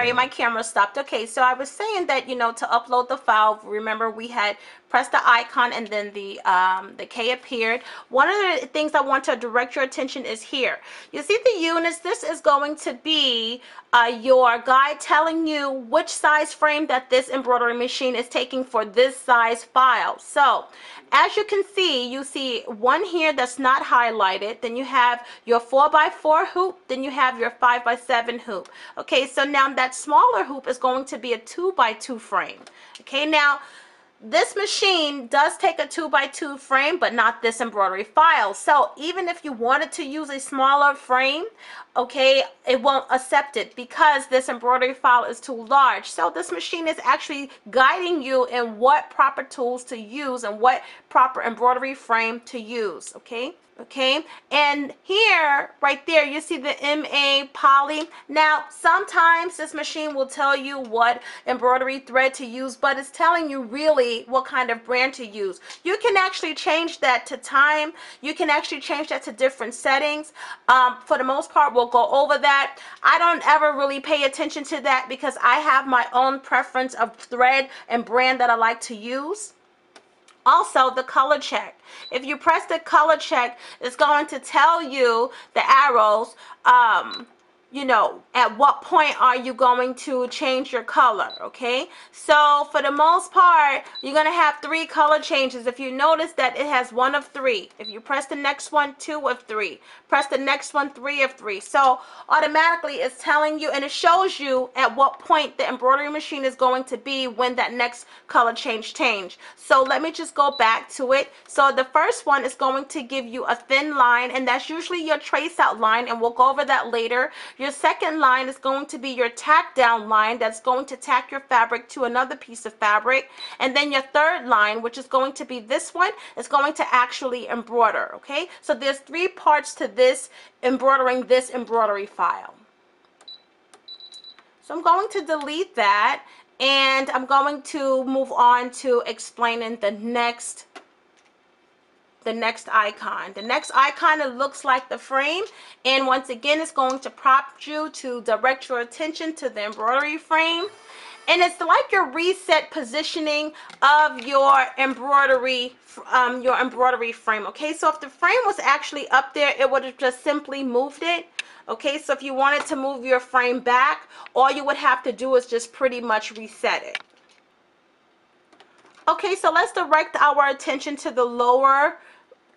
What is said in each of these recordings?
sorry, my camera stopped. Okay, so I was saying that, you know, to upload the file, remember we had pressed the icon and then the K appeared. One of the things I want to direct your attention is here. You see the units? This is going to be your guide telling you which size frame that this embroidery machine is taking for this size file. So as you can see, you see one here that's not highlighted, then you have your 4x4 hoop, then you have your 5x7 hoop. Okay, so now that smaller hoop is going to be a 2x2 frame. Okay, now this machine does take a 2x2 frame, but not this embroidery file. So even if you wanted to use a smaller frame, okay, it won't accept it because this embroidery file is too large. So this machine is actually guiding you in what proper tools to use and what proper embroidery frame to use. Okay, and here right there you see the MA poly. Now sometimes this machine will tell you what embroidery thread to use, but it's telling you really what kind of brand to use. You can actually change that to time. You can actually change that to different settings. For the most part, we'll go over that. I don't ever really pay attention to that because I have my own preference of thread and brand that I like to use. Also, the color check. If you press the color check, it's going to tell you the arrows, you know, at what point are you going to change your color, okay? So for the most part, you're going to have 3 color changes. If you notice that it has 1 of 3. If you press the next one, 2 of 3. Press the next one, 3 of 3. So automatically it's telling you, and it shows you at what point the embroidery machine is going to be when that next color change. So let me just go back to it. So the first one is going to give you a thin line, and that's usually your trace out line, and we'll go over that later. Your second line is going to be your tack down line that's going to tack your fabric to another piece of fabric. And then your third line, which is going to be this one, is going to actually embroider, okay? So there's 3 parts to this embroidering this embroidery file. So I'm going to delete that, and I'm going to move on to explaining the next icon. The next icon, it looks like the frame, and once again it's going to prompt you to direct your attention to the embroidery frame, and it's like your reset positioning of your embroidery frame. Okay, so if the frame was actually up there, it would have just simply moved it. Okay, so if you wanted to move your frame back, all you would have to do is just pretty much reset it. Okay, so let's direct our attention to the lower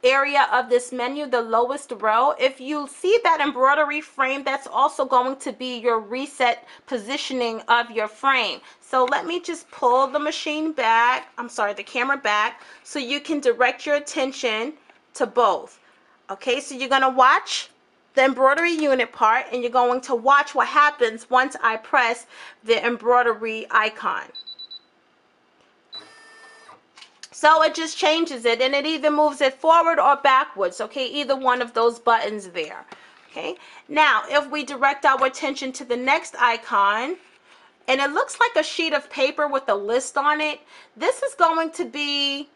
area of this menu, the lowest row. If you see that embroidery frame, that's also going to be your reset positioning of your frame. So let me just pull the machine back, the camera back, so you can direct your attention to both. Okay, so you're going to watch the embroidery unit part, and you're going to watch what happens once I press the embroidery icon. So it just changes it, and it either moves it forward or backwards, okay? Either one of those buttons there, okay? Now, if we direct our attention to the next icon, and it looks like a sheet of paper with a list on it, this is going to be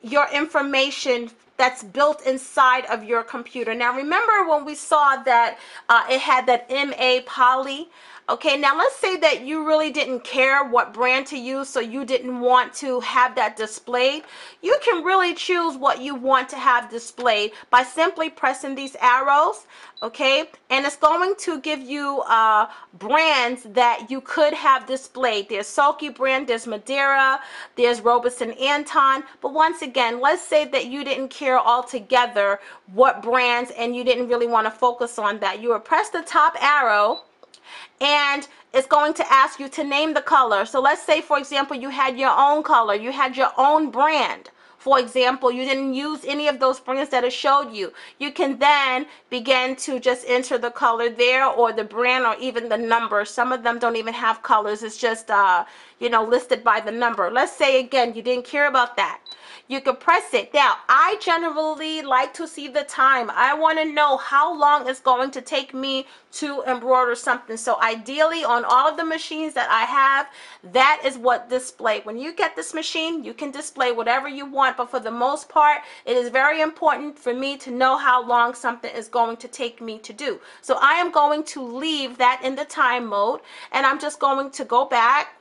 your information that's built inside of your computer. Now, remember when we saw that it had that MA poly? Okay, now let's say that you really didn't care what brand to use, so you didn't want to have that displayed. You can really choose what you want to have displayed by simply pressing these arrows, okay? And it's going to give you brands that you could have displayed. There's Sulky brand, there's Madeira, there's Robeson Anton. But once again, let's say that you didn't care altogether what brands and you didn't really want to focus on that. You would press the top arrow, and it's going to ask you to name the color. So let's say, for example, you had your own color, you had your own brand. For example, you didn't use any of those brands that it showed you. You can then begin to just enter the color there, or the brand, or even the number. Some of them don't even have colors. It's just, you know, listed by the number. Let's say, again, you didn't care about that. You can press it. Now, I generally like to see the time. I want to know how long it's going to take me to embroider something. So ideally, on all of the machines that I have, that is what display. When you get this machine, you can display whatever you want, but for the most part, it is very important for me to know how long something is going to take me to do. So I am going to leave that in the time mode, and I'm just going to go back,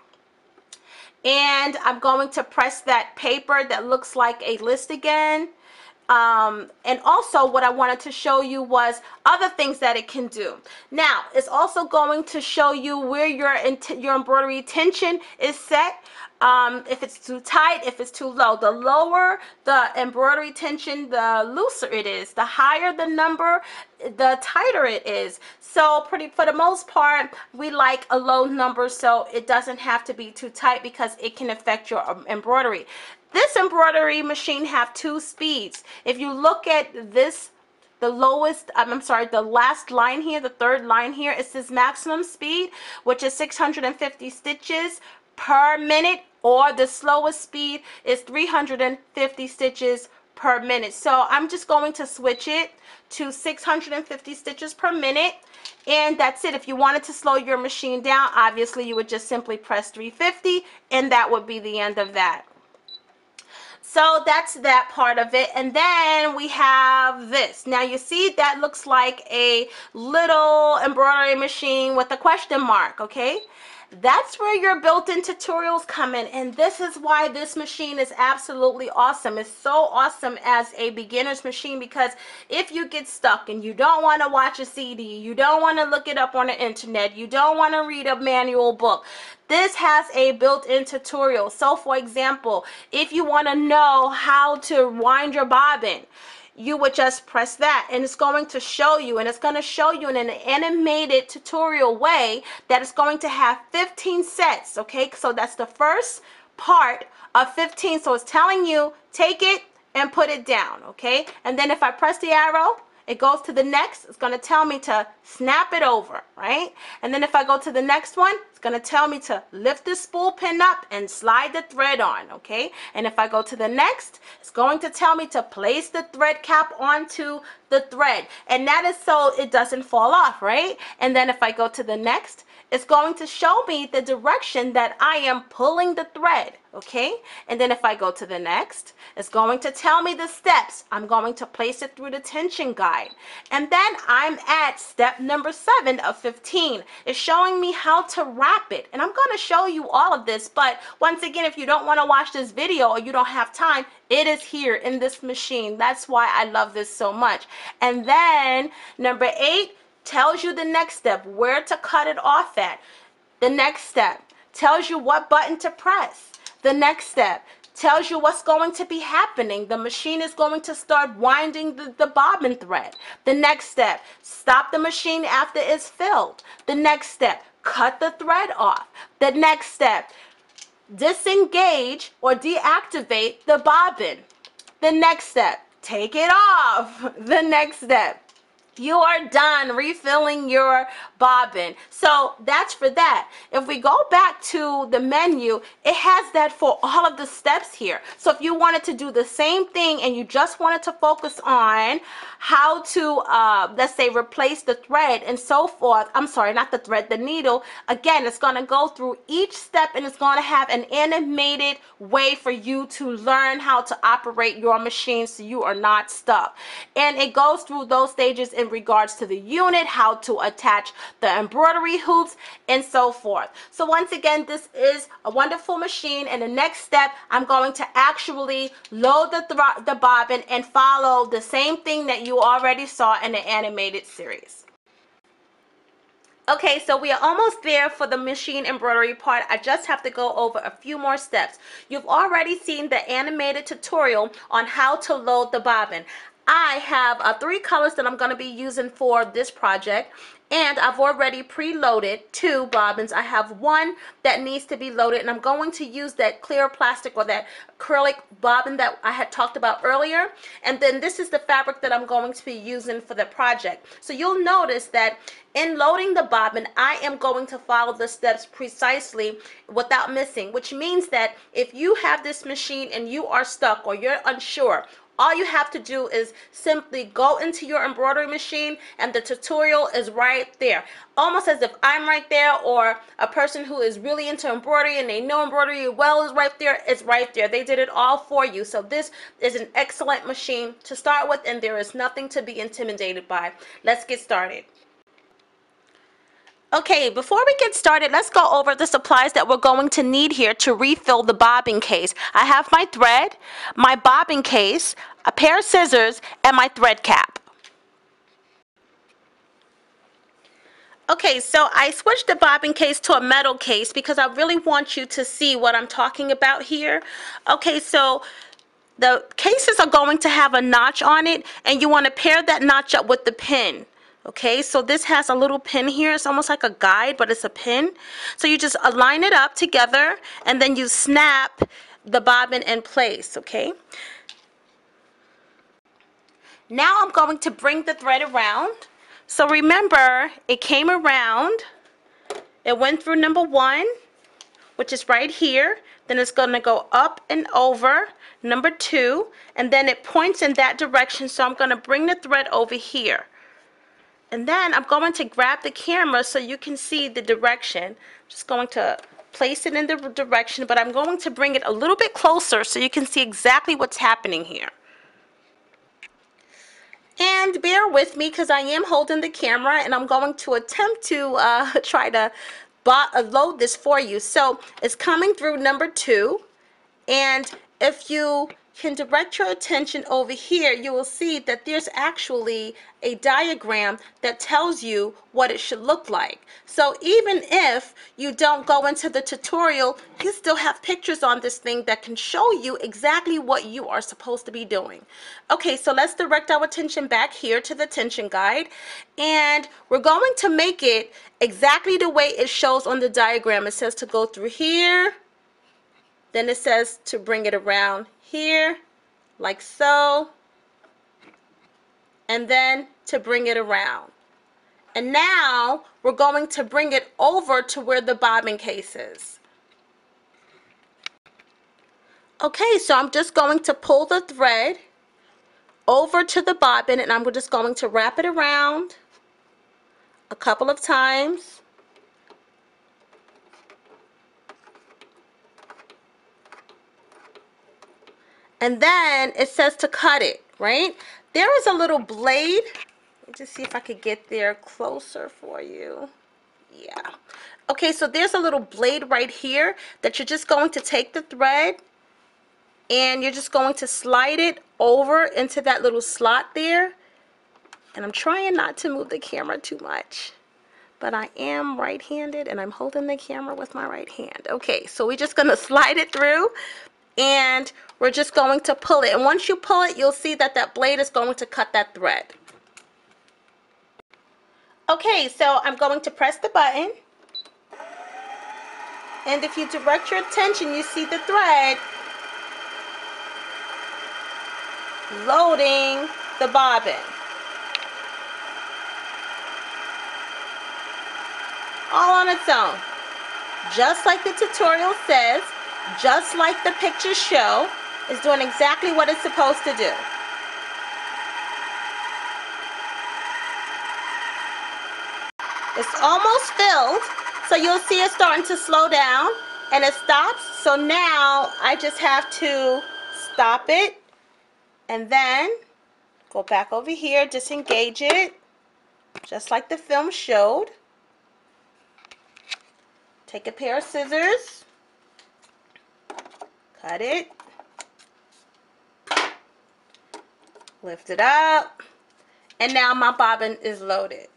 and I'm going to press that paper that looks like a list again. And also what I wanted to show you was other things that it can do. Now, it's also going to show you where your embroidery tension is set. If it's too tight, if it's too low. The lower the embroidery tension, the looser it is. The higher the number, the tighter it is. So for the most part, we like a low number so it doesn't have to be too tight because it can affect your embroidery. This embroidery machine have 2 speeds. If you look at this, the lowest, I'm sorry, the last line here, the third line here, it says maximum speed, which is 650 stitches per minute, or the slowest speed is 350 stitches per minute. So I'm just going to switch it to 650 stitches per minute, and that's it. If you wanted to slow your machine down, obviously you would just simply press 350, and that would be the end of that. So that's that part of it. And then we have this. Now you see that looks like a little embroidery machine with a question mark, okay? That's where your built-in tutorials come in, and this is why this machine is absolutely awesome. It's so awesome as a beginner's machine, because if you get stuck and you don't want to watch a CD, you don't want to look it up on the internet, you don't want to read a manual book, this has a built-in tutorial. So for example, if you want to know how to wind your bobbin, you would just press that, and it's going to show you, and it's going to show you in an animated tutorial way that it's going to have 15 sets, okay? So that's the first part of 15. So it's telling you, take it and put it down, okay? And then if I press the arrow, it goes to the next. It's going to tell me to snap it over, right? And then if I go to the next one, it's going to tell me to lift the spool pin up and slide the thread on, okay? And if I go to the next, it's going to tell me to place the thread cap onto the thread. And that is so it doesn't fall off, right? And then if I go to the next, it's going to show me the direction that I am pulling the thread, okay? And then if I go to the next, it's going to tell me the steps. I'm going to place it through the tension guide. And then I'm at step number 7 of 15. It's showing me how to wrap it. And I'm going to show you all of this, but once again, if you don't want to watch this video or you don't have time, it is here in this machine. That's why I love this so much. And then number 8 tells you the next step, where to cut it off at. The next step tells you what button to press. The next step tells you what's going to be happening. The machine is going to start winding the bobbin thread. The next step, stop the machine after it's filled. The next step, cut the thread off. The next step, disengage or deactivate the bobbin. The next step, take it off. The next step, you are done refilling your bobbin. So that's for that. If we go back to the menu, it has that for all of the steps here. So if you wanted to do the same thing and you just wanted to focus on how to, let's say, replace the thread and so forth, I'm sorry, not the thread, the needle, again, it's going to go through each step and it's going to have an animated way for you to learn how to operate your machine so you are not stuck. And it goes through those stages in regards to the unit, how to attach the embroidery hoops, and so forth. So once again, this is a wonderful machine, and the next step, I'm going to actually load the bobbin and follow the same thing that you already saw in the animated series. Okay, so we are almost there for the machine embroidery part. I just have to go over a few more steps. You've already seen the animated tutorial on how to load the bobbin. I have 3 colors that I'm going to be using for this project, And I've already preloaded 2 bobbins. I have one that needs to be loaded, and I'm going to use that clear plastic or that acrylic bobbin that I had talked about earlier. And then this is the fabric that I'm going to be using for the project. So you'll notice that in loading the bobbin, I am going to follow the steps precisely without missing, which means that if you have this machine and you are stuck or you're unsure, all you have to do is simply go into your embroidery machine and the tutorial is right there. Almost as if I'm right there, or a person who is really into embroidery and they know embroidery well is right there. It's right there. They did it all for you. So this is an excellent machine to start with, and there is nothing to be intimidated by. Let's get started. Okay, before we get started, let's go over the supplies that we're going to need here to refill the bobbin case. I have my thread, my bobbin case, a pair of scissors, and my thread cap. Okay, so I switched the bobbin case to a metal case because I really want you to see what I'm talking about here. Okay, so the cases are going to have a notch on it, and you want to pair that notch up with the pin. Okay, so this has a little pin here. It's almost like a guide, but it's a pin. So you just align it up together, and then you snap the bobbin in place, okay? Now I'm going to bring the thread around. So remember, it came around, it went through number 1, which is right here. Then it's going to go up and over number 2, and then it points in that direction. So I'm going to bring the thread over here. And then I'm going to grab the camera so you can see the direction. I'm just going to place it in the direction, but I'm going to bring it a little bit closer so you can see exactly what's happening here. And bear with me because I am holding the camera, and I'm going to attempt to try to load this for you. So it's coming through number 2, and if you can direct your attention over here, you will see that there's actually a diagram that tells you what it should look like. So even if you don't go into the tutorial, you still have pictures on this thing that can show you exactly what you are supposed to be doing. Okay, so let's direct our attention back here to the tension guide, and we're going to make it exactly the way it shows on the diagram. It says to go through here, then it says to bring it around here, like so, and then to bring it around. And now we're going to bring it over to where the bobbin case is. Okay, so I'm just going to pull the thread over to the bobbin, and I'm just going to wrap it around a couple of times. And then it says to cut it, right? There is a little blade. Let me just see if I could get there closer for you. Yeah. Okay, so there's a little blade right here that you're just going to take the thread and you're just going to slide it over into that little slot there. And I'm trying not to move the camera too much, but I am right-handed and I'm holding the camera with my right hand. Okay, so we're just going to slide it through, and we're just going to pull it. And once you pull it, you'll see that that blade is going to cut that thread. Okay, so I'm going to press the button. And if you direct your attention, you see the thread loading the bobbin. All on its own. Just like the tutorial says, just like the pictures show, is doing exactly what it's supposed to do. It's almost filled, so you'll see it starting to slow down, and it stops. So now I just have to stop it, and then go back over here, disengage it, just like the film showed. Take a pair of scissors, cut it, lift it up, and now my bobbin is loaded.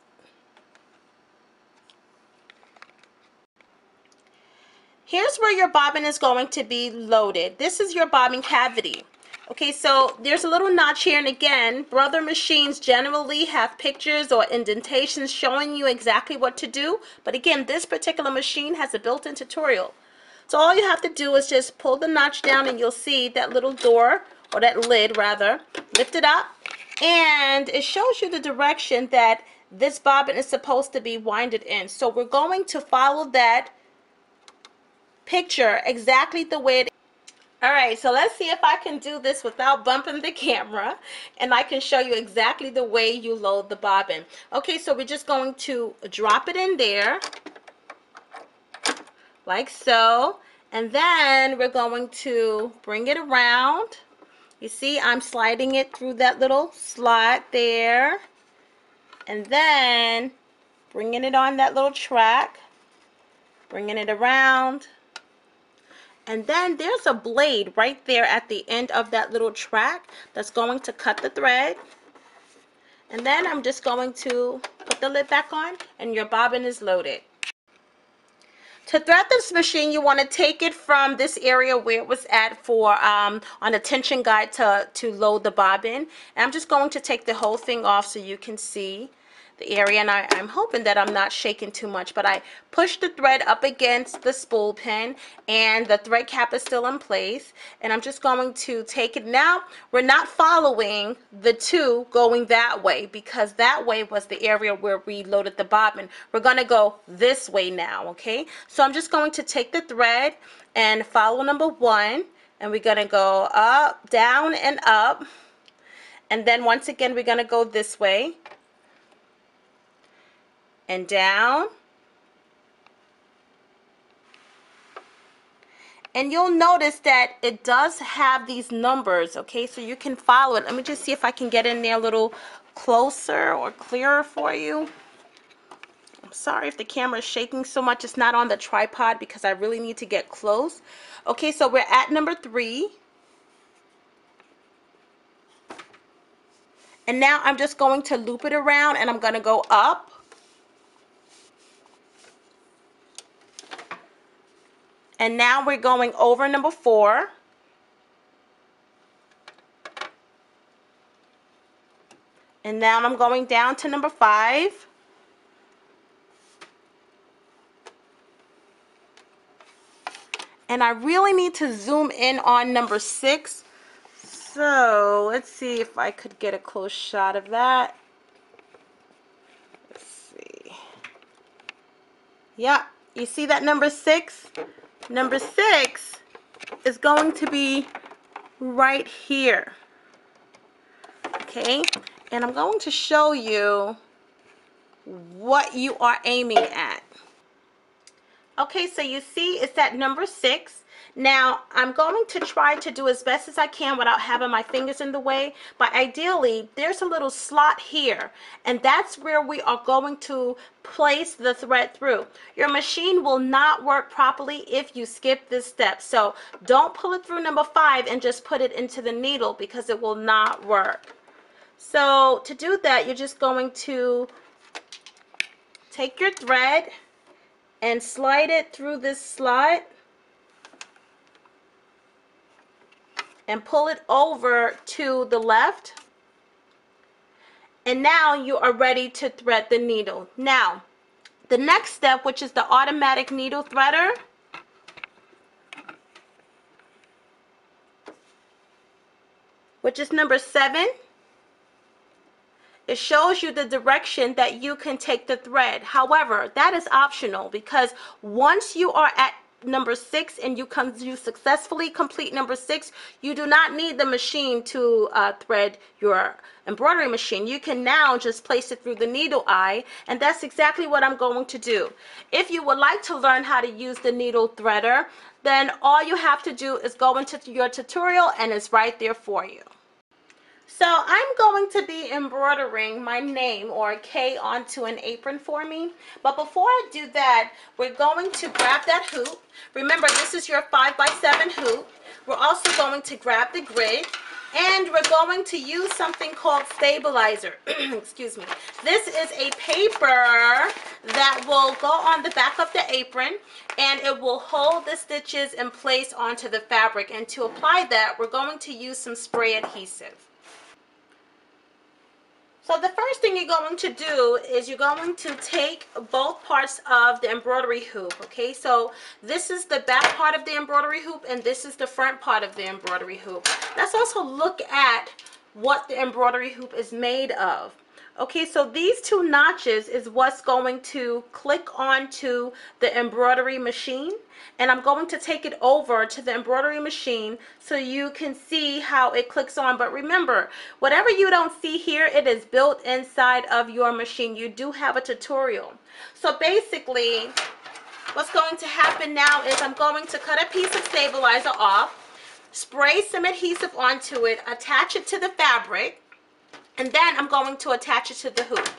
Here's where your bobbin is going to be loaded. This is your bobbin cavity. Okay, so there's a little notch here, and again, brother machines generally have pictures or indentations showing you exactly what to do. But again, this particular machine has a built-in tutorial. So all you have to do is just pull the notch down, and you'll see that little door, or that lid rather, lift it up, and it shows you the direction that this bobbin is supposed to be winded in. So we're going to follow that picture exactly the way it is. All right, so let's see if I can do this without bumping the camera, and I can show you exactly the way you load the bobbin. Okay, so we're just going to drop it in there, like so, and then we're going to bring it around. You see, I'm sliding it through that little slot there, and then bringing it on that little track, bringing it around. And then there's a blade right there at the end of that little track that's going to cut the thread. And then I'm just going to put the lid back on, and your bobbin is loaded. To thread this machine, you want to take it from this area where it was at for on the tension guide to load the bobbin. And I'm just going to take the whole thing off so you can see the area, and I'm hoping that I'm not shaking too much, but I pushed the thread up against the spool pin, and the thread cap is still in place, and I'm just going to take it. Now we're not following the two going that way, because that way was the area where we loaded the bobbin. We're going to go this way now. Okay, so I'm just going to take the thread and follow number 1, and we're going to go up, down, and up, and then once again we're going to go this way and down, and you'll notice that it does have these numbers. Okay, so you can follow it. Let me just see if I can get in there a little closer or clearer for you. I'm sorry if the camera is shaking so much. It's not on the tripod because I really need to get close. Okay, so we're at number 3, and now I'm just going to loop it around, and I'm going to go up, and now we're going over number 4, and now I'm going down to number 5, and I really need to zoom in on number 6. So let's see if I could get a close shot of that. Let's see. Yeah, you see that number 6? Number 6 is going to be right here. Okay, and I'm going to show you what you are aiming at. Okay, so you see it's at number 6. Now I'm going to try to do as best as I can without having my fingers in the way, but ideally there's a little slot here, and that's where we are going to place the thread through. Your machine will not work properly if you skip this step, so don't pull it through number 5 and just put it into the needle, because it will not work. So to do that, you're just going to take your thread and slide it through this slot and pull it over to the left, and now you are ready to thread the needle. Now the next step, which is the automatic needle threader, which is number 7, it shows you the direction that you can take the thread. However, that is optional, because once you are at number 6 and you successfully complete number 6, you do not need the machine to thread your embroidery machine. You can now just place it through the needle eye, and that's exactly what I'm going to do. If you would like to learn how to use the needle threader, then all you have to do is go into your tutorial, and it's right there for you. So I'm going to be embroidering my name, or K, onto an apron for me. But before I do that, we're going to grab that hoop. Remember, this is your 5x7 hoop. We're also going to grab the grid. And we're going to use something called stabilizer. Excuse me. This is a paper that will go on the back of the apron, and it will hold the stitches in place onto the fabric. And to apply that, we're going to use some spray adhesive. So the first thing you're going to do is you're going to take both parts of the embroidery hoop, okay? So this is the back part of the embroidery hoop, and this is the front part of the embroidery hoop. Let's also look at what the embroidery hoop is made of. Okay, so these two notches is what's going to click onto the embroidery machine, and I'm going to take it over to the embroidery machine so you can see how it clicks on. But remember, whatever you don't see here, it is built inside of your machine. You do have a tutorial. So basically, what's going to happen now is I'm going to cut a piece of stabilizer off, spray some adhesive onto it, attach it to the fabric, and then I'm going to attach it to the hoop.